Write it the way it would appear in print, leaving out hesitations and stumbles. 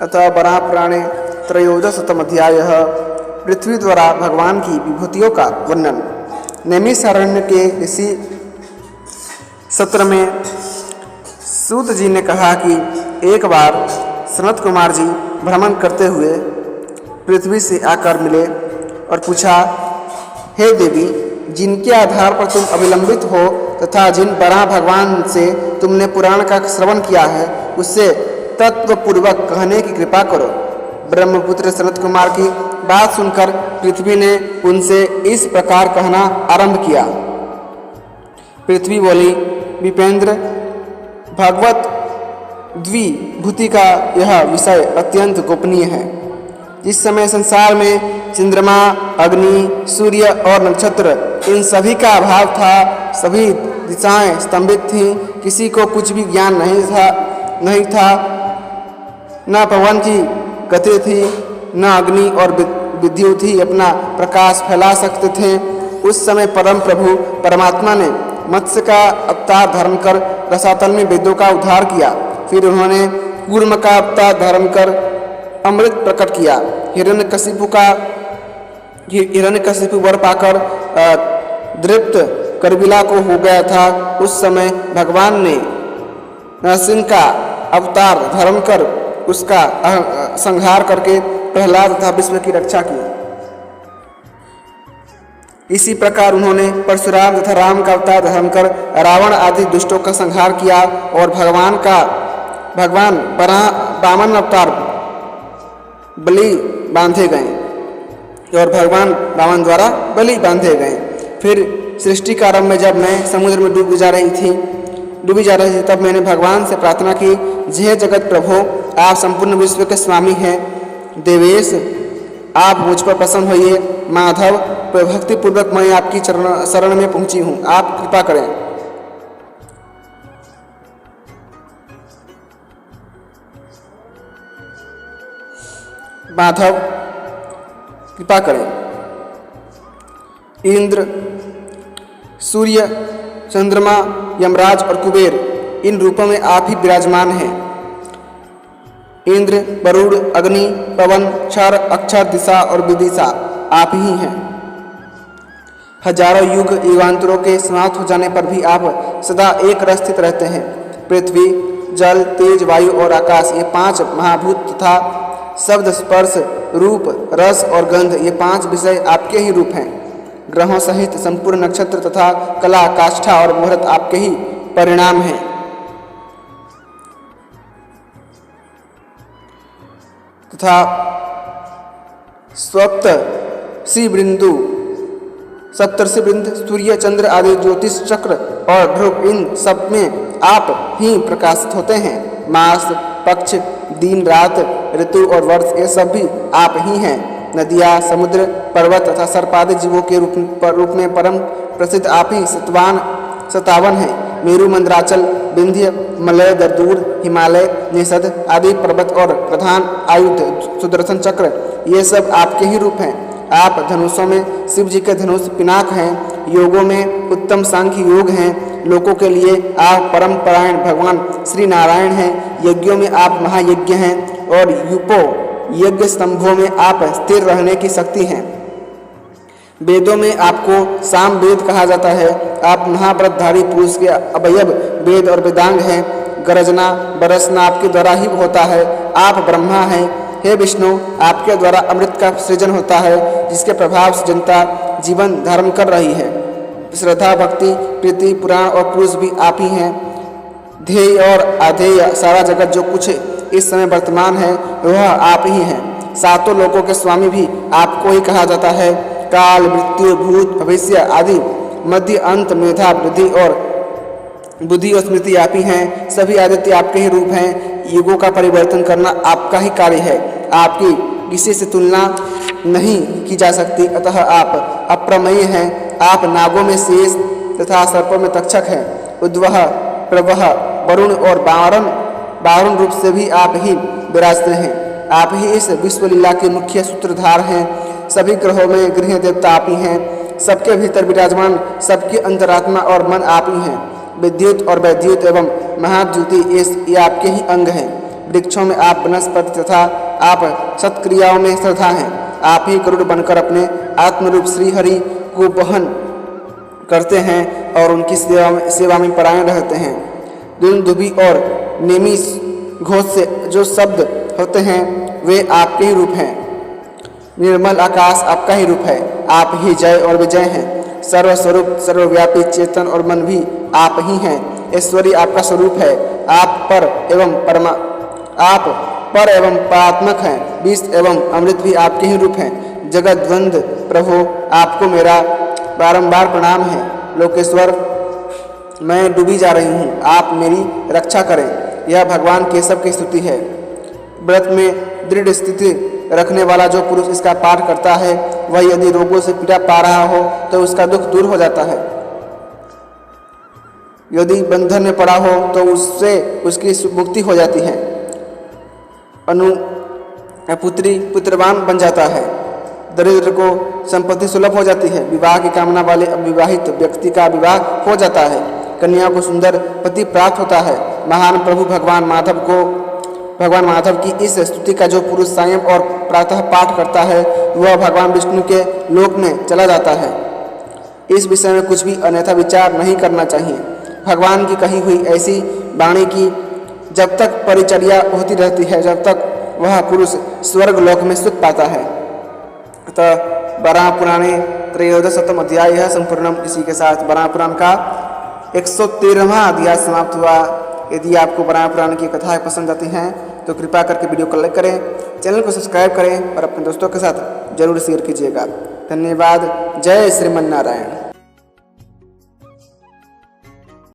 अतः वराह पुराणे त्रयोदशतम अध्याय पृथ्वी द्वारा भगवान की विभूतियों का वर्णन। नैमिषारण्य के इसी सत्र में सूत जी ने कहा कि एक बार सनत कुमार जी भ्रमण करते हुए पृथ्वी से आकर मिले और पूछा, हे देवी, जिनके आधार पर तुम अविलंबित हो तथा जिन वराह भगवान से तुमने पुराण का श्रवण किया है उससे तत्वपूर्वक कहने की कृपा करो। ब्रह्मपुत्र सनत कुमार की बात सुनकर पृथ्वी ने उनसे इस प्रकार कहना आरंभ किया। पृथ्वी बोली, विपेंद्र, भगवत द्विभूति का यह विषय अत्यंत गोपनीय है। जिस समय संसार में चंद्रमा, अग्नि, सूर्य और नक्षत्र इन सभी का अभाव था, सभी दिशाएं स्तंभित थीं, किसी को कुछ भी ज्ञान नहीं था, न पवन की गति थी, न अग्नि और विद्युत ही अपना प्रकाश फैला सकते थे। उस समय परम प्रभु परमात्मा ने मत्स्य का अवतार धारण कर रसातल में वेदों का उद्धार किया। फिर उन्होंने कूर्म का अवतार धारण कर अमृत प्रकट किया। हिरण्यकशिपु वर पाकर दृप्त करबिला को हो गया था। उस समय भगवान ने नरसिंह का अवतार धारण कर उसका संहार करके प्रहलाद तथा विश्व की रक्षा की। इसी प्रकार उन्होंने परशुराम तथा राम का अवतार धारण कर रावण आदि दुष्टों का संहार किया और भगवान वामन अवतार बलि बांधे गए और भगवान रावण द्वारा बलि बांधे गए। फिर सृष्टि का आरंभ में जब मैं समुद्र में डूबी जा रही थी तब मैंने भगवान से प्रार्थना की, जय जगत प्रभु, आप संपूर्ण विश्व के स्वामी हैं। देवेश, आप मुझ पर प्रसन्न होइए। माधव, भक्ति पूर्वक मैं आपकी शरण में पहुंची हूँ, आप कृपा करें। माधव, कृपा करें। इंद्र, सूर्य, चंद्रमा, यमराज और कुबेर, इन रूपों में आप ही विराजमान हैं। इंद्र, वरुण, अग्नि, पवन, क्षर, अक्षर, दिशा और विदिशा आप ही हैं। हजारों युगांतरों के समाप्त हो जाने पर भी आप सदा एक रस स्थित रहते हैं। पृथ्वी, जल, तेज, वायु और आकाश, ये पांच महाभूत तथा शब्द, स्पर्श, रूप, रस और गंध, ये पांच विषय आपके ही रूप हैं। ग्रहों सहित संपूर्ण नक्षत्र तथा कला, काष्ठा और मुहूर्त आपके ही परिणाम हैं। तथा सप्तर्षि बिंदु, सूर्य, चंद्र आदि ज्योतिष चक्र और ध्रुव, इन सब में आप ही प्रकाशित होते हैं। मास, पक्ष, दिन, रात, ऋतु और वर्ष, ये सब भी आप ही हैं। नदियाँ, समुद्र, पर्वत तथा सर्पादि जीवों के रूप में परम प्रसिद्ध आप ही सतावन हैं। मेरु, मंदराचल, विंध्य, मलय, दर्दूर, हिमालय, निषद आदि पर्वत और प्रधान आयुध सुदर्शन चक्र, ये सब आपके ही रूप हैं। आप धनुषों में शिव जी के धनुष पिनाक हैं। योगों में उत्तम सांख्य योग हैं। लोकों के लिए आप परम परायण भगवान श्री नारायण हैं। यज्ञों में आप महायज्ञ हैं और यज्ञ स्तंभों में आप स्थिर रहने की शक्ति हैं। वेदों में आपको साम वेद कहा जाता है। आप महाव्रतधारी पुरुष के अवयव वेद और वेदांग हैं। गरजना बरसना आपके द्वारा ही होता है। आप ब्रह्मा हैं। हे विष्णु, आपके द्वारा अमृत का सृजन होता है, जिसके प्रभाव से जनता जीवन धारण कर रही है। श्रद्धा, भक्ति, प्रीति, पुराण और पुरुष भी आप ही हैं। ध्येय और अध्येय, सारा जगत जो कुछ इस समय वर्तमान है वह आप ही हैं। सातों लोकों के स्वामी भी आपको ही कहा जाता है। काल, मृत्यु, भूत, भविष्य आदि, मध्य, अंत, मेधा, बुद्धि और स्मृति आप ही हैं। सभी आदित्य आपके ही रूप हैं। युगों का परिवर्तन करना आपका ही कार्य है। आपकी किसी से तुलना नहीं की जा सकती, अतः आप अप्रमेय हैं। आप नागों में शेष तथा सर्पों में तक्षक हैं। उद्वह, प्रवह, वरुण और बारुण रूप से भी आप ही विराजते हैं। आप ही इस विश्वलीला के मुख्य सूत्रधार हैं। सभी ग्रहों में गृह देवता आप ही हैं। सबके भीतर विराजमान सबकी अंतरात्मा और मन आप ही हैं। विद्युत और वैद्युत एवं महाद्युति ये आपके ही अंग हैं। वृक्षों में आप वनस्पति तथा आप सत्क्रियाओं में श्रद्धा हैं। आप ही गरुड़ बनकर अपने आत्मरूप श्री हरि को वहन करते हैं और उनकी सेवा में परायण रहते हैं। दुंदुभि और नेमी घोष से जो शब्द होते हैं वे आपके ही रूप हैं। निर्मल आकाश आपका ही रूप है। आप ही जय और विजय हैं। सर्वस्वरूप सर्वव्यापी चेतन और मन भी आप ही हैं। ऐश्वर्य आपका स्वरूप है। आप पर एवं परात्मक हैं। विष एवं अमृत भी आपके ही रूप हैं। जगत द्वंद प्रभु आपको मेरा बारंबार प्रणाम है। लोकेश्वर मैं डूबी जा रही हूँ, आप मेरी रक्षा करें। यह भगवान केशव की स्तुति है। व्रत में दृढ़ स्थिति रखने वाला जो पुरुष इसका पाठ करता है वह यदि रोगों से पीड़ा पा रहा हो तो उसका दुख दूर हो जाता है। यदि बंधन में पड़ा हो तो उससे उसकी मुक्ति हो जाती है। पुत्रवान बन जाता है। दरिद्र को संपत्ति सुलभ हो जाती है। विवाह की कामना वाले अविवाहित व्यक्ति का विवाह हो जाता है। कन्या को सुंदर पति प्राप्त होता है। महान प्रभु भगवान माधव की इस स्तुति का जो पुरुष सायं और प्रातः पाठ करता है वह भगवान विष्णु के लोक में चला जाता है। इस विषय में कुछ भी अन्यथा विचार नहीं करना चाहिए। भगवान की कही हुई ऐसी वाणी की जब तक परिचर्या होती रहती है जब तक वह पुरुष स्वर्ग लोक में सुख पाता है। अतः वराह पुराणे त्रयोदशतम अध्याय है संपूर्णम। इसी के साथ वराह पुराण का 113वां अध्याय समाप्त हुआ। यदि आपको वराह पुराण की कथाएं पसंद आती हैं तो कृपया करके वीडियो को लाइक करें, चैनल को सब्सक्राइब करें और अपने दोस्तों के साथ जरूर शेयर कीजिएगा। धन्यवाद। जय श्रीमन नारायण।